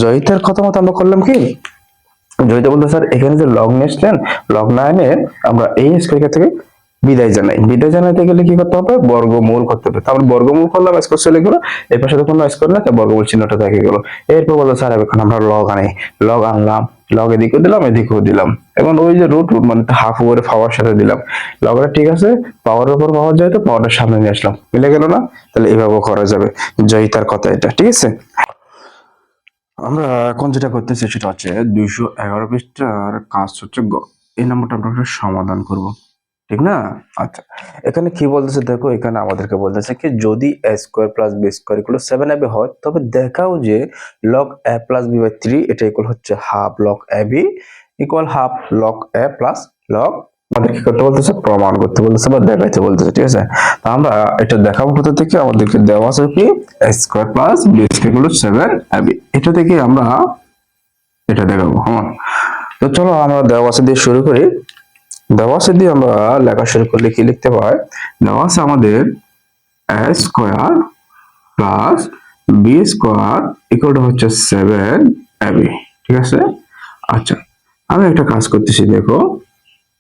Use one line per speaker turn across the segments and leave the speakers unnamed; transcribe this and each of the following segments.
জয়িতার কথা মতো আমরা করলাম কি, জয়িতা বলতে স্যার এখানে যে লগ নিয়ে আসলেন, লগ না এনে আমরা এই স্কোয়ার থেকে বিদায় জানাই। বিদায় জানাতে গেলে কি করতে হবে, বর্গমূল করতে হবে। তারপর বর্গমূল করলাম, স্কোয়ার চলে গেলো, এই পাশে তো কোনো স্কোয়ার না, তাই বর্গমূল চিহ্নটা থেকে গেল। এরপর বললো স্যার এখন আমরা লগ আনি, লগ আনলাম, লগ এদিকেও দিলাম এদিকেও দিলাম। এখন ওই যে রুট রুট মানে হাফ ওভারে পাওয়ার সাথে দিলাম, লগটা ঠিক আছে, পাওয়ারের উপর পাওয়ার যায় তো পাওয়ারটা সামনে নিয়ে আসলাম, মিলে গেল না? তাহলে এইভাবে করা যাবে। জয়িতার কথা এটা, ঠিক আছে। আমরা এখন যেটা করতেছি সেটা হচ্ছে 211 পৃষ্ঠার কাজ হচ্ছে গ, এই নাম্বারটা আমরা একটা সমাধান করব, ঠিক না? আচ্ছা, এখানে কি বলতেছে দেখো, এখানে আমাদেরকে বলতেছে কি যদি a square plus b square equal 7ab হয় তবে দেখাও যে log a plus b by 3 এটা ইকুয়াল হচ্ছে half log ab equal half log a plus log, আমাদের কি করতে বলতেছে, প্রমাণ করতে বলতেছে বা দেখাইতে বলতেছে, ঠিক আছে। তো আমরা এটা দেখাবো কোথা থেকে, আমাদেরকে দেওয়া আছে কি a square plus b square equal 7ab, এটা থেকে আমরা এটা দেখাবো। হ্যাঁ, তো চলো আমরা দেওয়া আছে দিয়ে শুরু করি। দেওয়া আছে দিয়ে আমরা লেখা শুরু করলে কি লিখতে পাই, দেওয়া আছে আমাদের a square plus b square equal হচ্ছে 7ab, ঠিক আছে। আচ্ছা, আমি একটা কাজ করতেছি, দেখো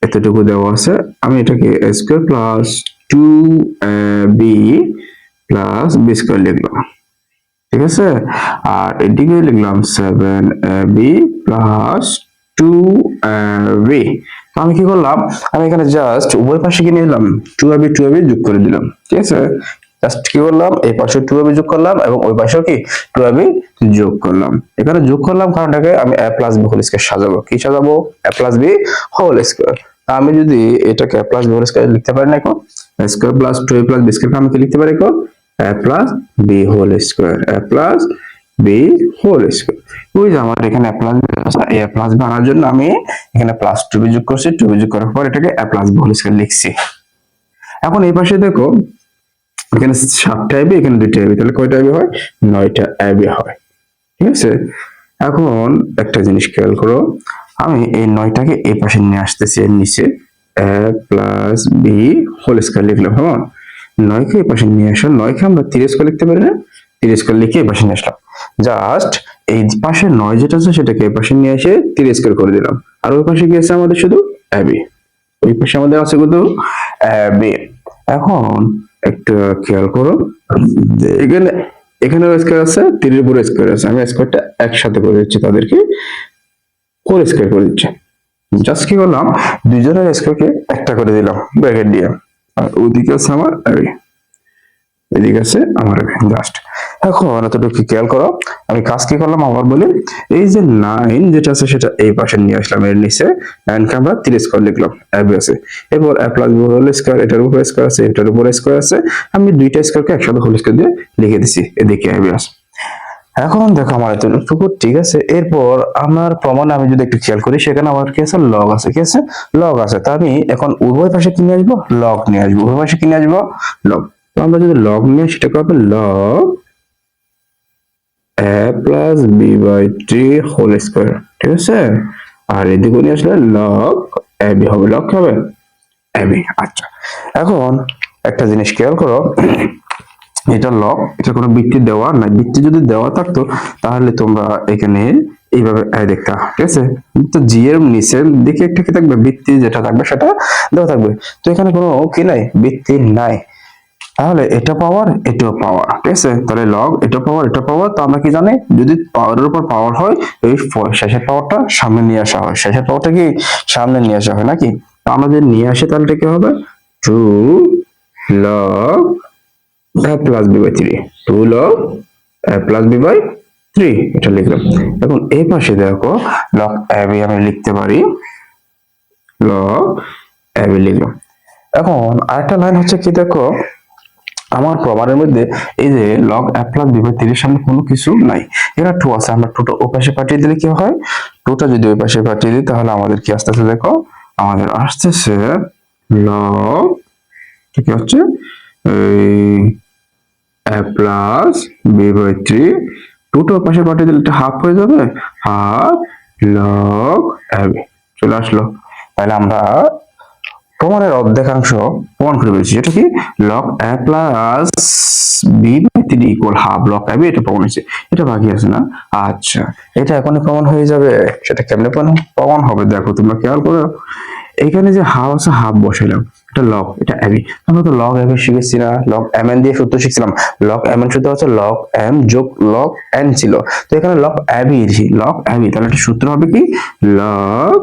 এতটুকু দেওয়া আছে, আমি এটাকে a square plus 2ab plus b square লিখলাম, ঠিক আছে। আর এদিকে লিখলাম 7ab প্লাস 2ab। তো আমি কি করলাম, আমি এখানে জাস্ট উভয় পাশে কি নিলাম, 2ab 2ab যোগ করে দিলাম, ঠিক আছে। জাস্ট কি করলাম, এই পাশে 2ab যোগ করলাম এবং ওই পাশেও কি 2ab যোগ করলাম। এখানে যোগ করলাম কারণটাকে আমি a plus b whole square সাজাবো, কি সাজাবো, a plus b whole square. আমি যদি এটাকে a plus b whole square লিখতে পারি না, এখন a square plus 2a plus b square আমি কি লিখতে পারি, এখন a plus b whole square, a plus b whole square. ওই যে আমার এখানে a প্লাস b আছে, এই a প্লাস b আনার জন্য আমি এখানে প্লাস 2b যোগ করছি, 2b যোগ করার পর এটাকে a plus b whole square লিখছি। এখন এই পাশে দেখো এখানে 7টা ab, এখানে 2টা ab, তাহলে কয়টা ab হয়, 9টা ab হয়, ঠিক আছে। এখন একটা জিনিস খেয়াল করো, আমি এই 9টাকে এই পাশে নিয়ে আসতেছি, এর নিচে a plus b whole square লিখলাম। হ্যাঁ, 9কে এই পাশে নিয়ে আসলাম, 9কে আমরা 3 স্কয়ার লিখতে পারি না, 3 স্কয়ার লিখে এই পাশে নিয়ে আসলাম। জাস্ট এই পাশে 9 যেটা আছে সেটাকে এই পাশে নিয়ে এসে 3 স্কয়ার করে দিলাম। আর ওই পাশে কি আছে আমাদের, শুধু ab, ওই পাশে আমাদের আছে শুধু ab। এখন একটু খেয়াল করো, এখানে এখানেও স্কয়ার আছে, 3 এর উপরে স্কয়ার আছে, আমি স্কয়ারটা একসাথে করে দিচ্ছি, তাদেরকে 4 স্কয়ার করে দিচ্ছি। জাস্ট কি করলাম, দুইজনের স্কয়ারকে একটা করে দিলাম ব্র্যাকেট দিয়ে, আর ওদিকে আছে আমার ab, এদিকে আছে আমার জাস্ট। এখন এতটুকু খেয়াল করো, আমি কাজ কি করলাম আবার বলি, এই যে 9 যেটা আছে সেটা এই পাশে নিয়ে আসলাম, এর নিচে 9 কে আমরা 3 স্কয়ার লিখলাম, ab আছে। এরপর a plus b whole square, এটার উপর স্কয়ার আছে, এটার উপর স্কয়ার আছে, আমি দুইটা স্কয়ারকে একসাথে হোল স্কয়ার দিয়ে লিখে দিছি, এদিকে ab আছে। এখন দেখো আমার এতটুকু ঠিক আছে। এরপর আমার প্রমাণে আমি যদি একটু খেয়াল করি, সেখানে আমার কি আছে, লগ আছে, কি আছে, লগ আছে। তা আমি এখন উভয় পাশে কি নিয়ে আসবো, লগ নিয়ে আসবো, উভয় পাশে কি নিয়ে আসবো, লগ। তো আমরা যদি লগ নিয়ে সেটা হবে log a plus b by 3 whole square, ঠিক আছে। আর এদিকে নিয়ে আসলে লগ ab হবে, লগ হবে ab। আচ্ছা, এখন একটা জিনিস খেয়াল করো, এটা লগ, এটা কোনো বৃত্তি দেওয়া নাই, বৃত্তি যদি দেওয়া থাকতো তাহলে তোমরা এখানে এইভাবে দেখতা, ঠিক আছে। তো জি এর নিচের দিকে একটা কি থাকবে, বৃত্তি যেটা থাকবে সেটা দেওয়া থাকবে। তো এখানে কোনো কি নাই, বৃত্তি নাই, তাহলে এটা পাওয়ার এটাও পাওয়ার, ঠিক আছে। তাহলে লগ এটা পাওয়ার এটা পাওয়ার, তো আমরা কি জানি, যদি পাওয়ারের উপর পাওয়ার হয় এই শেষের পাওয়ারটা সামনে নিয়ে আসা হয়, শেষের পাওয়ারটা কি সামনে নিয়ে আসা হয় নাকি। তো আমরা যদি নিয়ে আসি তাহলে এটা কি হবে, 2 log a plus b by 3, 2 log a plus b by 3, এটা লিখলাম। এখন এই পাশে দেখো log ab আমি লিখতে পারি, log ab লিখলাম। এখন আরেকটা লাইন হচ্ছে কি, দেখো আমার প্রমাণের মধ্যে এই যে log a plus b by 3 এর সামনে কোনো কিছু নাই, এরা 2 আছে, আমরা 2টা ওই পাশে পাঠিয়ে দিলে কি হয়, 2টা যদি ওই পাশে পাঠিয়ে দিই তাহলে আমাদের কি আসতেছে, দেখো আমাদের আসতেছে log, ঠিক আছে, এই a প্লাস b বাই 3, 2টা পাশে পাঠিয়ে দিলে এটা হাফ হয়ে যাবে, হাফ log ab চলে আসলো। তাহলে আমরা প্রমাণের অর্ধেকাংশ প্রমাণ করে পেয়েছি, যেটা কি log a plus b by 3 equal half log a b, এটা প্রমাণ হয়েছে। এটা বাকি আছে না? আচ্ছা, এটা এখনই প্রমাণ হয়ে যাবে। সেটা কেমনে প্রমাণ হবে দেখো, তোমরা খেয়াল করো। এখানে যে হাফ আছে, হাফ বসাইলাম, এটা লগ, এটা এবি। আমরা তো লগ এবি শিখেছি না, লগ এম এন দিয়ে সূত্র শিখছিলাম। লগ এম এন সূত্র হচ্ছে লগ এম যোগ লগ এন ছিল, তো এখানে লগ এবি দিয়েছি, লগ এবি, তাহলে এটা সূত্র হবে কি লগ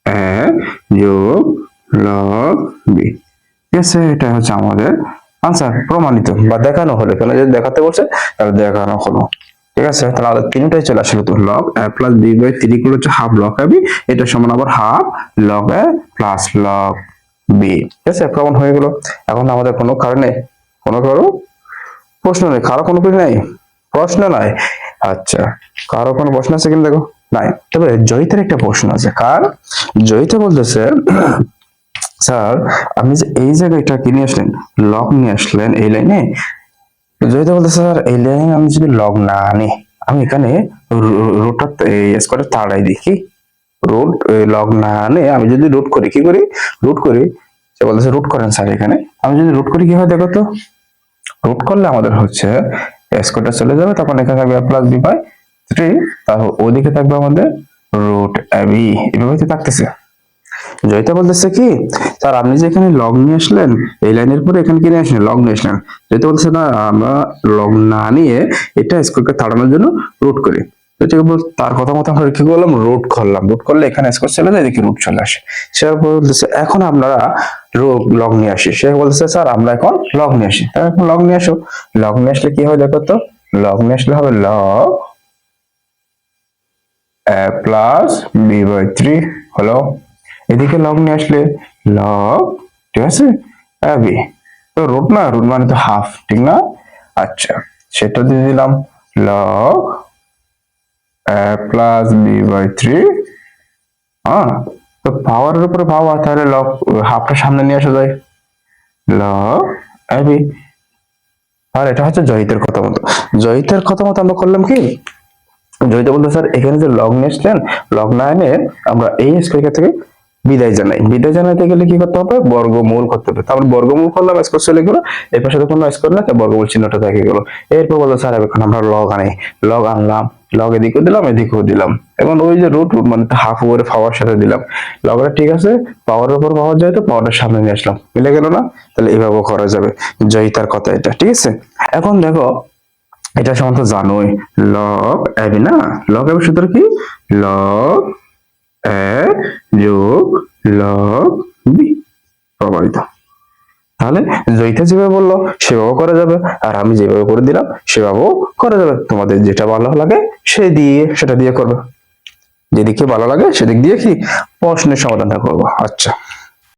এ যোগ লগ বি। ঠিক আছে, এটা হচ্ছে আমাদের আনসার, প্রমাণিত বা দেখানো হলো। এখানে যদি দেখাতে বলছে তাহলে দেখানো হলো। ঠিক আছে, তাহলে আমাদের তিনটাই চলে আসলো। তো log a plus b by 3 গুলো হচ্ছে হাফ লগ এ বি, এটা সমান আবার half log a plus log B. ঠিক আছে, প্রমাণ হয়ে গেল। এখন আমাদের কোনো কারণে কোনো প্রশ্ন নেই, কারো কোনো প্রশ্ন নেই, প্রশ্ন নাই। আচ্ছা, কারো কোনো প্রশ্ন আছে কিনা দেখো, নাই। তবে জয়িতের একটা প্রশ্ন আছে। কার? জয়িতা বলতেছে স্যার আপনি যে এই জায়গাটা কি নিয়ে আসলেন, লগ নিয়ে আসলেন এই লাইনে। জয়িতা বলতেছে স্যার এই লাইনে আমি যদি লগ না আনি, আমি এখানে রুটটা স্কোয়ারটা তাড়াই দিই। কি রুট লগ না আনে আমি যদি রুট করি, কি করি রুট করি, সে বলতেছে রুট করেন স্যার। এখানে আমি যদি রুট করি কি হয় দেখো তো, রুট করলে আমাদের হচ্ছে স্কোয়ারটা চলে যাবে, তখন এখানে থাকবে প্লাস বি বাই 3, তারপর ওদিকে থাকবে আমাদের রুট এবি, এভাবে তো থাকতেছে। জয়িতা বলতেছে কি স্যার আপনি যে এখানে লগ নিয়ে আসলেন এই লাইনের পরে, এখানে কি নিয়ে আসলেন, লগ নিয়ে আসলেন। জয়িতা বলতেছে না, আমরা লগ না নিয়ে এটা স্কোয়ারকে তাড়ানোর জন্য রুট করি। তার কথা মতো আমরা কি করলাম, রুট করলাম। রুট করলে এখানে স্কোয়ার চলে যায়, এদিকে রুট চলে আসে। সে বলতেছে এখন আপনারা লগ নিয়ে আসি। সে বলতেছে স্যার আমরা এখন লগ নিয়ে আসি। তাহলে এখন লগ নিয়ে আসো। লগ নিয়ে আসলে কি হয় দেখো তো, লগ নিয়ে আসলে হবে log a plus b by 3 হলো। এদিকে লগ নিয়ে আসলে লগ, ঠিক আছে, বি। তো রুট না, রুট মানে তো হাফ, ঠিক না? আচ্ছা, সেটা দিয়ে দিলাম log a plus b by 3। হ্যাঁ, তো পাওয়ারের উপরে পাওয়ার, তাহলে লগ হাফটা সামনে নিয়ে আসা যায়, লগ এ বি। আর এটা হচ্ছে জয়িতের কথা মতো। জয়িতের কথা মতো আমরা করলাম কি, জয়িতা বলতে স্যার এখানে যে লগ নিয়ে আসলেন, লগ না এনে আমরা এই স্কোয়ার থেকে বিদায় জানাই। বিদায় জানাইতে গেলে কি করতে হবে, বর্গমূল করতে হবে। তারপর বর্গমূল করলাম, স্কোয়ার চলে গেল, এর পাশে তো কোনো স্কোয়ার না, তাই বর্গমূল চিহ্নটা থেকে গেল। এরপর বললো স্যার এখন আমরা লগ আনি, লগ আনলাম, লগ এদিকেও দিলাম এদিকেও দিলাম। এখন ওই যে রুট, রুট মানে হাফ ওভারে পাওয়ার সাথে দিলাম লগটা, ঠিক আছে, পাওয়ারের উপর পাওয়ার যায় তো পাওয়ারটা সামনে নিয়ে আসলাম, মিলে গেল না? তাহলে এভাবেও করা যাবে। জয়িতার কথা এটা, ঠিক আছে। এখন দেখো এটা সাধারণত জানোই, লগ এবি না, লগ এবি সূত্র কি লগ এ যোগ লগ বি, প্রমাণিত। তাহলে জয়িতা যেভাবে বললো সেভাবেও করা যাবে, আর আমি যেভাবে করে দিলাম সেভাবেও করা যাবে। তোমাদের যেটা ভালো লাগে সেটা দিয়ে করবে, যেদিকে ভালো লাগে সেদিক দিয়ে কি প্রশ্নের সমাধানটা করবো। আচ্ছা।